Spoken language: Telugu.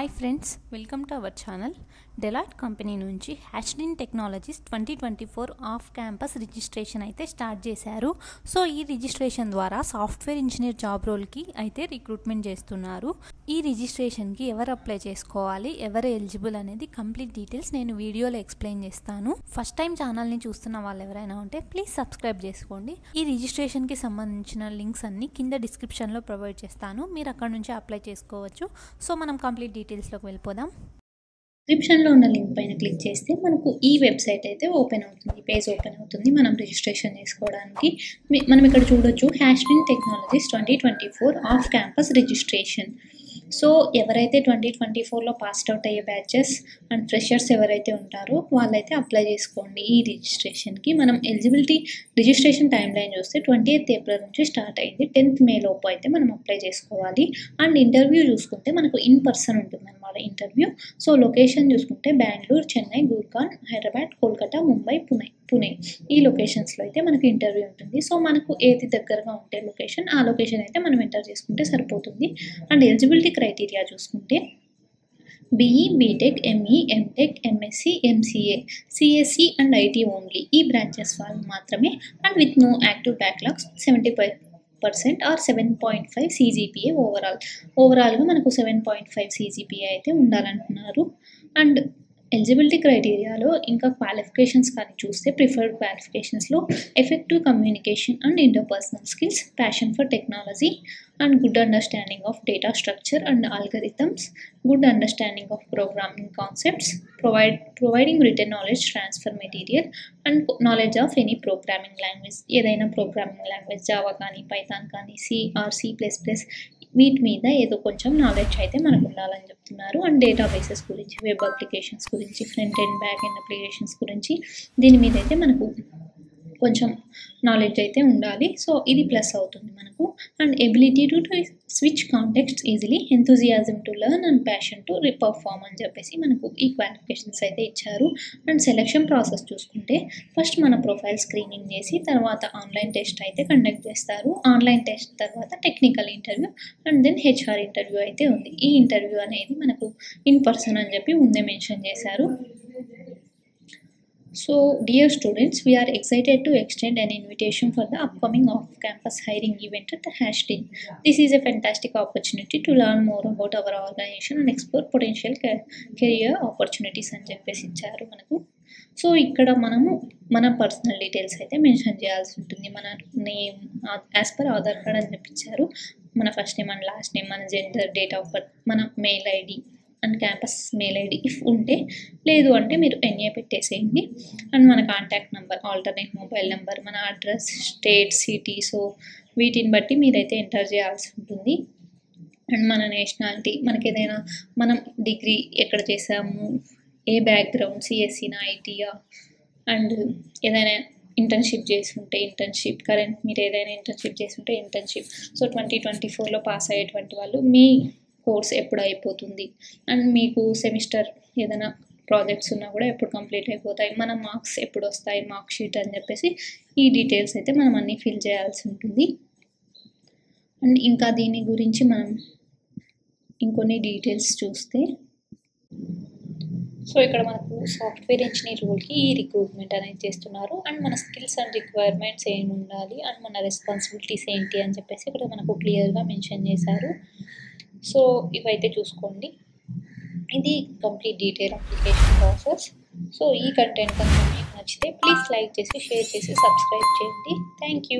Hi friends, welcome to our channel. Deloitte company నుంచి హ్యాష్డిన్ టెక్నాలజీస్ 2024 ఆఫ్ క్యాంపస్ రిజిస్ట్రేషన్ అయితే స్టార్ట్ చేశారు. సో ఈ రిజిస్ట్రేషన్ ద్వారా సాఫ్ట్వేర్ ఇంజనీర్ జాబ్ రోల్కి అయితే రిక్రూట్మెంట్ చేస్తున్నారు. ఈ రిజిస్ట్రేషన్కి ఎవరు అప్లై చేసుకోవాలి, ఎవరు ఎలిజిబుల్ అనేది కంప్లీట్ డీటెయిల్స్ నేను వీడియోలో ఎక్స్ప్లెయిన్ చేస్తాను. ఫస్ట్ టైం ఛానల్ని చూస్తున్న వాళ్ళు ఎవరైనా ఉంటే ప్లీజ్ సబ్స్క్రైబ్ చేసుకోండి. ఈ రిజిస్ట్రేషన్కి సంబంధించిన లింక్స్ అన్ని కింద డిస్క్రిప్షన్లో ప్రొవైడ్ చేస్తాను, మీరు అక్కడ నుంచి అప్లై చేసుకోవచ్చు. సో మనం కంప్లీట్ డీటెయిల్స్లోకి వెళ్ళిపోదాం. డిస్క్రిప్షన్లో ఉన్న లింక్ పైన క్లిక్ చేస్తే మనకు ఈ వెబ్సైట్ అయితే ఓపెన్ అవుతుంది, పేజ్ ఓపెన్ అవుతుంది. మనం రిజిస్ట్రేషన్ చేసుకోవడానికి మనం ఇక్కడ చూడొచ్చు HashedIn technologies 2024 off campus registration. So ఎవరైతే 2024లో పాస్డ్ అవుట్ అయ్యే బ్యాచెస్ అండ్ ఫ్రెషర్స్ ఎవరైతే ఉంటారో వాళ్ళైతే అప్లై చేసుకోండి. ఈ రిజిస్ట్రేషన్కి మనం ఎలిజిబిలిటీ రిజిస్ట్రేషన్ టైం లైన్ చూస్తే 28th ఏప్రిల్ నుంచి స్టార్ట్ అయింది. 10th మే లోపు అయితే మనం అప్లై చేసుకోవాలి. అండ్ ఇంటర్వ్యూ చూసుకుంటే మనకు ఇన్ పర్సన్ ఉంటుంది అన్నమాట ఇంటర్వ్యూ. సో లొకేషన్ చూసుకుంటే బెంగళూరు, చెన్నై, గుర్గాన్, హైదరాబాద్, కోల్కతా, ముంబై, పుణే ఈ లొకేషన్స్లో అయితే మనకు ఇంటర్వ్యూ ఉంటుంది. సో మనకు ఏది దగ్గరగా ఉంటే లొకేషన్, ఆ లొకేషన్ అయితే మనం ఎంటర్ చేసుకుంటే సరిపోతుంది. అండ్ ఎలిజిబిలిటీ క్రైటీరియా చూసుకుంటే BE, BTech, ME, MTech, MSc, MCA, CSC and IT only ఈ బ్రాంచెస్ వాళ్ళు మాత్రమే. And with no active backlogs 75% or 7.5 CGPA ఓవరాల్గా మనకు 7.5 CGPA అయితే ఉండాలంటున్నారు. అండ్ ఎలిజిబిలిటీ క్రైటీరియాలో ఇంకా క్వాలిఫికేషన్స్ కానీ చూస్తే ప్రిఫర్డ్ క్వాలిఫికేషన్స్లో effective communication and interpersonal skills, passion for technology and good understanding of data structure and algorithms, good understanding of programming concepts, providing return knowledge transfer material and knowledge of any programming language, ఏదైనా ప్రోగ్రామింగ్ లాంగ్వేజ్ జావా కానీ, పైథాన్ కానీ, C++, వీటి మీద ఏదో కొంచెం నాలెడ్జ్ అయితే మనకు ఉండాలని చెప్తున్నారు. అండ్ డేటాబేసెస్ గురించి, వెబ్ అప్లికేషన్స్ గురించి, front and back and applications గురించి దీని మీద అయితే మనకు కొంచెం నాలెడ్జ్ అయితే ఉండాలి. సో ఇది ప్లస్ అవుతుంది మనకు. And ability to switch context easily, enthusiasm to learn and passion to perform అని చెప్పేసి మనకు ఈ క్వాలిఫికేషన్స్ అయితే ఇచ్చారు. అండ్ సెలెక్షన్ ప్రాసెస్ చూసుకుంటే ఫస్ట్ మన ప్రొఫైల్ స్క్రీనింగ్ చేసి తర్వాత ఆన్లైన్ టెస్ట్ అయితే కండక్ట్ చేస్తారు. ఆన్లైన్ టెస్ట్ తర్వాత technical interview and then HR interview అయితే ఉంది. ఈ ఇంటర్వ్యూ అనేది మనకు ఇన్ పర్సన్ అని చెప్పి ముందే మెన్షన్ చేశారు. So dear students, we are excited to extend an invitation for the upcoming off-campus hiring event at HASHDIN. This is a fantastic opportunity to learn more about our organization and explore potential career opportunities అని చెప్పేసి ఇచ్చారు మనకు. సో ఇక్కడ మనము మన పర్సనల్ డీటెయిల్స్ అయితే మెన్షన్ చేయాల్సి ఉంటుంది. మన name as per Aadhaar card అని చెప్పించారు. మన first name and last name, మన జెండర్, డేట్ ఆఫ్ బర్త్, మన mail ID and campus mail ID if ఉంటే, లేదు అంటే మీరు NA పెట్టేసేయండి. అండ్ మన contact number, alternate mobile number, మన అడ్రస్, స్టేట్, సిటీ, సో వీటిని బట్టి మీరైతే ఎంటర్ చేయాల్సి ఉంటుంది. అండ్ మన నేషనాలిటీ, మనకి ఏదైనా మనం డిగ్రీ ఎక్కడ చేసాము, ఏ బ్యాక్గ్రౌండ్, CSCనా, ఐటీయా, అండ్ ఏదైనా ఇంటర్న్షిప్ చేస్తుంటే ఇంటర్న్షిప్, కరెంట్ మీరు ఏదైనా ఇంటర్న్షిప్ చేస్తుంటే ఇంటర్న్షిప్. సో 2024లో పాస్ అయ్యేటువంటి వాళ్ళు మీ కోర్స్ ఎప్పుడు అయిపోతుంది అండ్ మీకు సెమిస్టర్ ఏదైనా ప్రాజెక్ట్స్ ఉన్నా కూడా ఎప్పుడు కంప్లీట్ అయిపోతాయి, మన మార్క్స్ ఎప్పుడు వస్తాయి, మార్క్ షీట్ అని చెప్పేసి ఈ డీటెయిల్స్ అయితే మనం అన్నీ ఫిల్ చేయాల్సి ఉంటుంది. అండ్ ఇంకా దీని గురించి మనం ఇంకొన్ని డీటెయిల్స్ చూస్తే, సో ఇక్కడ మనకు సాఫ్ట్వేర్ ఇంజనీర్ రోల్కి ఈ రిక్రూట్మెంట్ అనేది చేస్తున్నారు. అండ్ మన స్కిల్స్ అండ్ రిక్వైర్మెంట్స్ ఏమి ఉండాలి అండ్ మన రెస్పాన్సిబిలిటీస్ ఏంటి అని చెప్పేసి ఇక్కడ మనకు క్లియర్గా మెన్షన్ చేశారు. సో ఇవైతే చూసుకోండి. ఇది complete detail application process. So ఈ కంటెంట్ కనుక మీకు నచ్చితే ప్లీజ్ లైక్ చేసి, షేర్ చేసి, సబ్స్క్రైబ్ చేయండి. Thank you.